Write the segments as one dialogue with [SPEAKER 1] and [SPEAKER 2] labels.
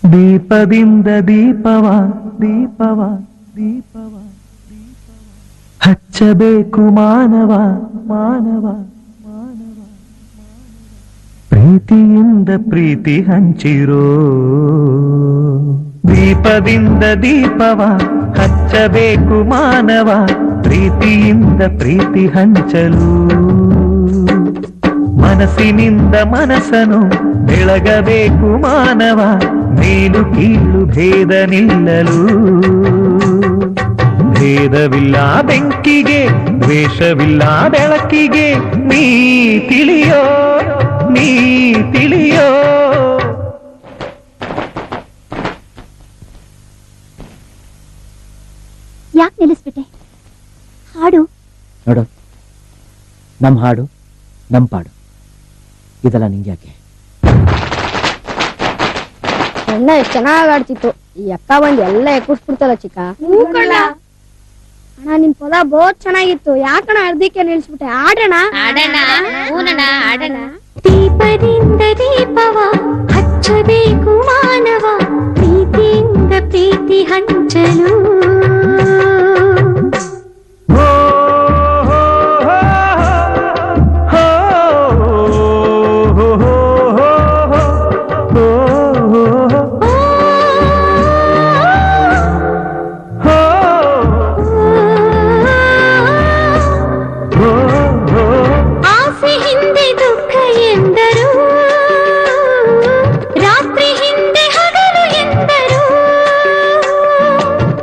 [SPEAKER 1] ದೀಪದಿಂದ ದೀಪವ ದೀಪವ ದೀಪವ ಹಚ್ಚಬೇಕು ಮಾನವ ಮಾನವ ಮಾನವ ಪ್ರೀತಿಯಿಂದ ಪ್ರೀತಿ ಹಂಚಿರೋ ದೀಪದಿಂದ ದೀಪವ ಹಚ್ಚಬೇಕು ಮಾನವ ಪ್ರೀತಿಯಿಂದ ಪ್ರೀತಿ ಹಂಚಲು ಮನಸ್ಸಿನಿಂದ ಮನಸ್ಸನು ಬೆಳಗಬೇಕು ಮಾನವ ಮೇಲು ಕೀಳು ಭೇದ ನಿಲ್ಲಲು ಭೇದವಿಲ್ಲ ಬೆಂಕಿಗೆ ದ್ವೇಷವಿಲ್ಲ ಬೆಳಕಿಗೆ ನೀ ತಿಳಿಯೋ ನೀ ತಿಳಿಯೋ
[SPEAKER 2] ಯಾಕೆ ನಿಲ್ಲಿಸ್ಬಿಟ್ಟೆ ಹಾಡು
[SPEAKER 3] ನೋಡು ನಮ್ ಹಾಡು ನಮ್ ಪಾಡು ಇದೆಲ್ಲ ನಿಂಗೆ ಯಾಕೆ
[SPEAKER 4] ಅಣ್ಣ ಎಷ್ಟು ಚೆನ್ನಾಗಿ ಆಡ್ತಿತ್ತು ಈ ಅಕ್ಕ ಬಂದು ಎಲ್ಲ ಎಕ್ಕುಸ್ಬಿಡ್ತಲ್ಲ ಚಿಕ್ಕ ಅಣ್ಣ ನಿನ್ ಪದ ಬಹುತ್ ಚೆನ್ನಾಗಿತ್ತು ಯಾಕಣ್ಣ ಅರ್ಧಕ್ಕೆ ನಿಲ್ಸ್ಬಿಟ್ಟೆ ಆಡೋಣ
[SPEAKER 2] ದೀಪದಿಂದ ದೀಪವ ಹಚ್ಚಬೇಕು ಮಾನವ ಪ್ರೀತಿಯಿಂದ ಪ್ರೀತಿ ಹಂಚಲು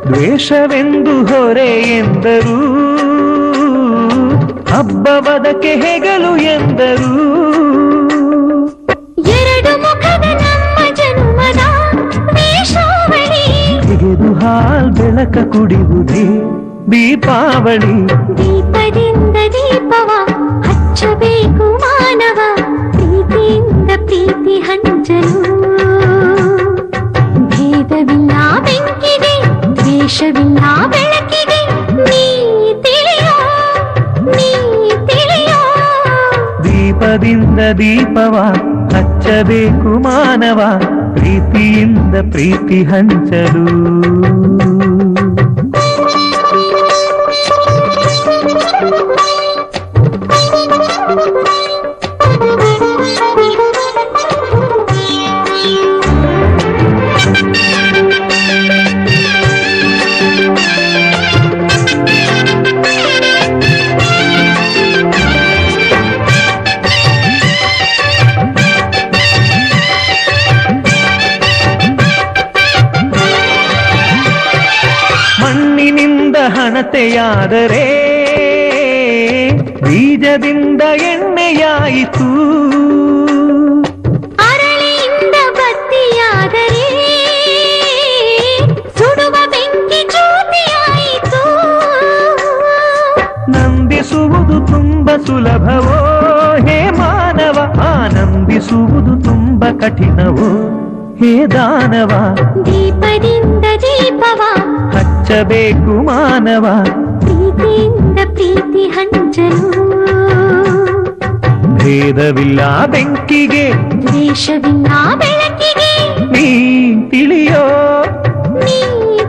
[SPEAKER 1] ದ್ವೇಷವೆಂದು ಹೊರೆ ಎಂದರು ಹಬ್ಬವದಕ್ಕೆ ಹೆಗಲು ಎಂದರು
[SPEAKER 2] ಎರಡು ಮುಖದ ನಮ್ಮ ಜನ್ಮದ ವೇಷಾವಳಿ
[SPEAKER 1] ತೆಗೆದು ಹಾಲ್ ಬೆಳಕ ಕುಡಿಯುವುದೇ ದೀಪಾವಳಿ
[SPEAKER 2] ದೀಪದಿಂದ ದೀಪವ ಹಚ್ಚಬೇಕು ಮಾನವ ಪ್ರೀತಿಯಿಂದ ಪ್ರೀತಿ ಹಂಚಲು ಭೇದವಿಲ್ಲ ಬೆಂಕಿಗೆ ದ್ವೇಷವಿಲ್ಲ ಬೆಳಕಿಗೆ ನೀ ತಿಳಿಯೋ ನೀ ತಿಳಿಯೋ
[SPEAKER 1] ದೀಪದಿಂದ ದೀಪವ ಹಚ್ಚಬೇಕು ಮಾನವ ಪ್ರೀತಿಯಿಂದ ಪ್ರೀತಿ ಹಂಚಲು ಮಣ್ಣಿನಿಂದ ಹಣತೆಯಾದರೆ ಬೀಜದಿಂದ ಎಣ್ಣೆಯಾಯಿತು
[SPEAKER 2] ಅರಳಿಯಿಂದ ಬತ್ತಿಯಾದರೆ ಸುಡುವ ಬೆಂಕಿ ಜ್ಯೋತಿಯಾಯಿತು
[SPEAKER 1] ನಂದಿಸುವುದು ತುಂಬ ಸುಲಭವೋ ಹೇ ಮಾನವ ಆನಂದಿಸುವುದು ತುಂಬ ಕಠಿಣವೋ ಹೇ ದಾನವ
[SPEAKER 2] ದೀಪದಿಂದ ದೀಪವ
[SPEAKER 1] ಹಚ್ಚಬೇಕು ಮಾನವ
[SPEAKER 2] ಪ್ರೀತಿಯಿಂದ ಪ್ರೀತಿ ಹಂಚಲು
[SPEAKER 1] ಭೇದವಿಲ್ಲ ಬೆಂಕಿಗೆ
[SPEAKER 2] ದ್ವೇಷವಿಲ್ಲ ಬೆಳಕಿಗೆ
[SPEAKER 1] ನೀ ತಿಳಿಯೋ
[SPEAKER 2] ನೀ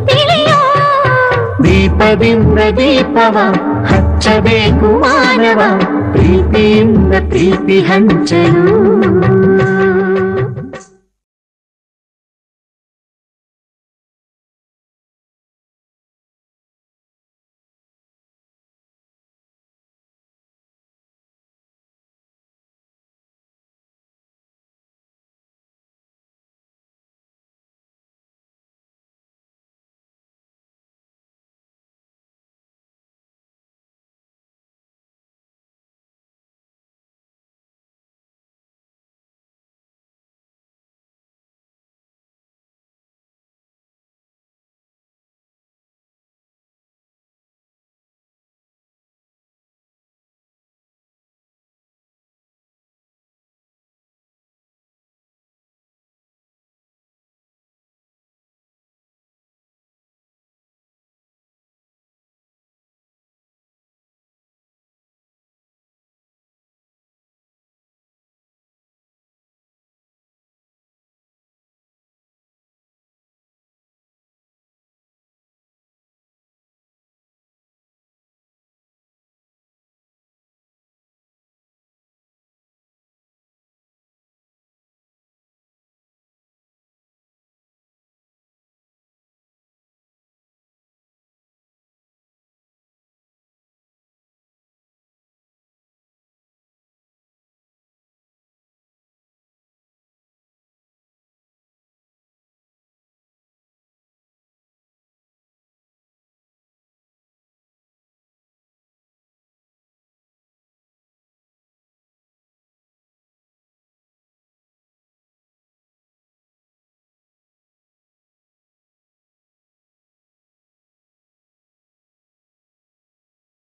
[SPEAKER 2] ತಿಳಿಯೋ
[SPEAKER 1] ದೀಪದಿಂದ ದೀಪವ ಹಚ್ಚಬೇಕು ಮಾನವ ಪ್ರೀತಿಯಿಂದ ಪ್ರೀತಿ ಹಂಚಲು